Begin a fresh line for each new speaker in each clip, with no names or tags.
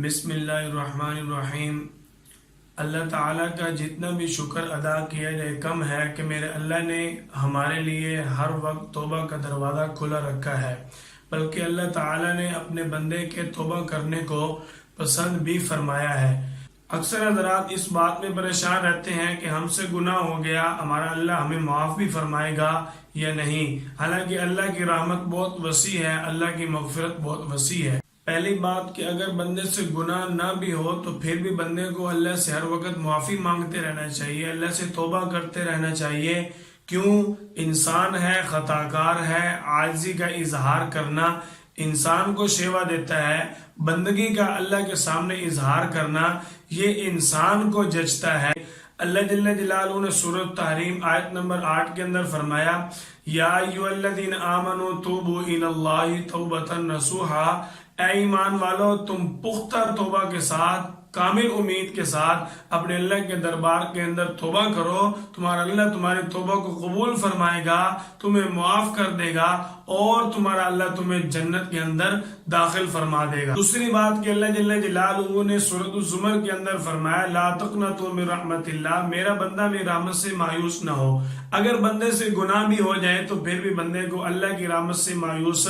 بسم اللہ الرحمن الرحیم۔ اللہ تعالیٰ کا جتنا بھی شکر ادا کیا جائے کم ہے کہ میرے اللہ نے ہمارے لیے ہر وقت توبہ کا دروازہ کھلا رکھا ہے، بلکہ اللہ تعالیٰ نے اپنے بندے کے توبہ کرنے کو پسند بھی فرمایا ہے۔ اکثر حضرات اس بات میں پریشان رہتے ہیں کہ ہم سے گناہ ہو گیا، ہمارا اللہ ہمیں معاف بھی فرمائے گا یا نہیں، حالانکہ اللہ کی رحمت بہت وسیع ہے، اللہ کی مغفرت بہت وسیع ہے۔ پہلی بات کہ اگر بندے سے گناہ نہ بھی ہو تو پھر بھی بندے کو اللہ سے ہر وقت معافی مانگتے رہنا چاہیے، اللہ سے توبہ کرتے رہنا چاہیے۔ کیوں؟ انسان ہے، خطا کار ہے، عاجزی کا اظہار کرنا انسان کو شیوا دیتا ہے، بندگی کا اللہ کے سامنے اظہار کرنا یہ انسان کو جچتا ہے۔ اللہ جل جلالہ نے سورۃ تحریم آیت نمبر 8 کے اندر فرمایا، یا ایھا الذین آمنوا توبوا الی اللہ توبۃ نصوحا، اے ایمان والو تم پختہ توبہ کے ساتھ، کامل امید کے ساتھ اپنے اللہ کے دربار کے اندر توبہ کرو، تمہارا اللہ تمہاری توبہ کو قبول فرمائے گا، تمہیں معاف کر دے گا اور تمہارا اللہ تمہیں جنت کے اندر داخل فرما دے گا۔ دوسری بات کہ اللہ جل جلالہ نے سورۃ الزمر کے اندر فرمایا، لا تقنطوا من رحمت اللہ، میرا بندہ میری رحمت سے مایوس نہ ہو۔ اگر بندے سے گناہ بھی ہو جائے تو پھر بھی بندے کو اللہ کی رحمت سے مایوس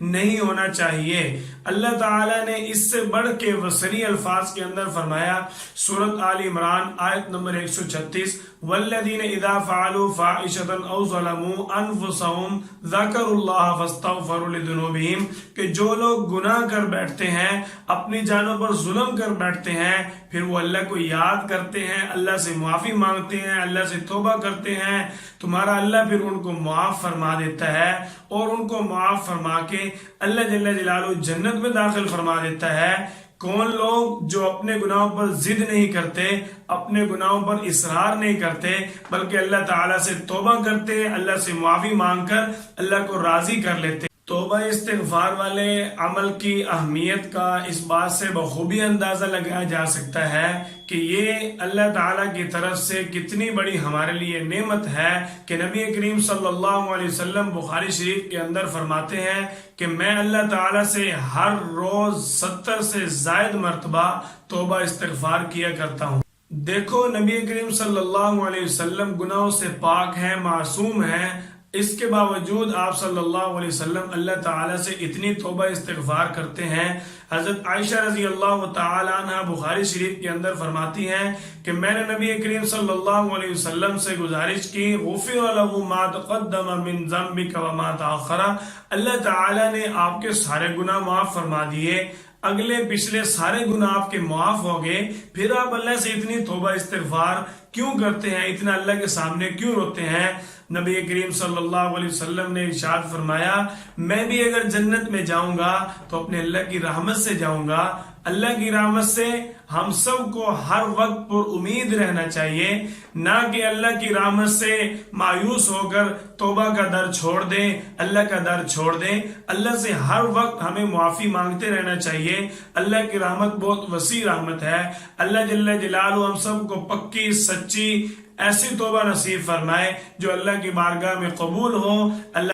نہیں ہونا چاہیے۔ اللہ تعالیٰ نے اس سے بڑھ کے وسیع الفاظ کے اندر فرمایا، سورۃ آل عمران آیت نمبر 136، والذین اذا فعلوا فاحشۃ او ظلموا انفسهم ذکروا اللہ فاستغفروا لذنوبہم، کہ جو لوگ گناہ کر بیٹھتے ہیں، اپنی جانوں پر ظلم کر بیٹھتے ہیں، پھر وہ اللہ کو یاد کرتے ہیں، اللہ سے معافی مانگتے ہیں، اللہ سے توبہ کرتے ہیں، تمہارا اللہ پھر ان کو معاف فرما دیتا ہے، اور ان کو معاف فرما کے اللہ جل جلالہ جنت میں داخل فرما دیتا ہے۔ کون لوگ؟ جو اپنے گناہوں پر ضد نہیں کرتے، اپنے گناہوں پر اصرار نہیں کرتے، بلکہ اللہ تعالیٰ سے توبہ کرتے، اللہ سے معافی مانگ کر اللہ کو راضی کر لیتے۔ توبہ استغفار والے عمل کی اہمیت کا اس بات سے بخوبی اندازہ لگایا جا سکتا ہے کہ یہ اللہ تعالیٰ کی طرف سے کتنی بڑی ہمارے لیے نعمت ہے کہ نبی کریم صلی اللہ علیہ وسلم بخاری شریف کے اندر فرماتے ہیں کہ میں اللہ تعالیٰ سے ہر روز 70 سے زائد مرتبہ توبہ استغفار کیا کرتا ہوں۔ دیکھو نبی کریم صلی اللہ علیہ وسلم گناہوں سے پاک ہیں، معصوم ہیں، اس کے باوجود آپ صلی اللہ علیہ وسلم اللہ تعالیٰ سے اتنی توبہ استغفار کرتے ہیں۔ حضرت عائشہ رضی اللہ تعالیٰ عنہ بخاری شریف کے اندر فرماتی ہیں کہ میں نے نبی کریم صلی اللہ علیہ وسلم سے گزارش کی، غفر له ما تقدم من ذنبک وما تأخر، اللہ تعالیٰ نے آپ کے سارے گناہ معاف فرما دیے، اگلے پچھلے سارے گناہ آپ کے معاف ہو گئے، پھر آپ اللہ سے اتنی توبہ استغفار کیوں کرتے ہیں، اتنا اللہ کے سامنے کیوں روتے ہیں؟ نبی کریم صلی اللہ علیہ وسلم نے ارشاد فرمایا، میں بھی اگر جنت میں جاؤں گا تو اپنے اللہ کی رحمت سے جاؤں گا۔ اللہ کی رحمت سے ہم سب کو ہر وقت پر امید رہنا چاہیے، نہ کہ اللہ کی رحمت سے مایوس ہو کر توبہ کا در چھوڑ دیں، اللہ کا در چھوڑ دیں۔ اللہ سے ہر وقت ہمیں معافی مانگتے رہنا چاہیے۔ اللہ کی رحمت بہت وسیع رحمت ہے۔ اللہ جل جلالہ ہم سب کو پکی سچی ایسی توبہ نصیب فرمائے جو اللہ کی بارگاہ میں قبول ہو۔ اللہ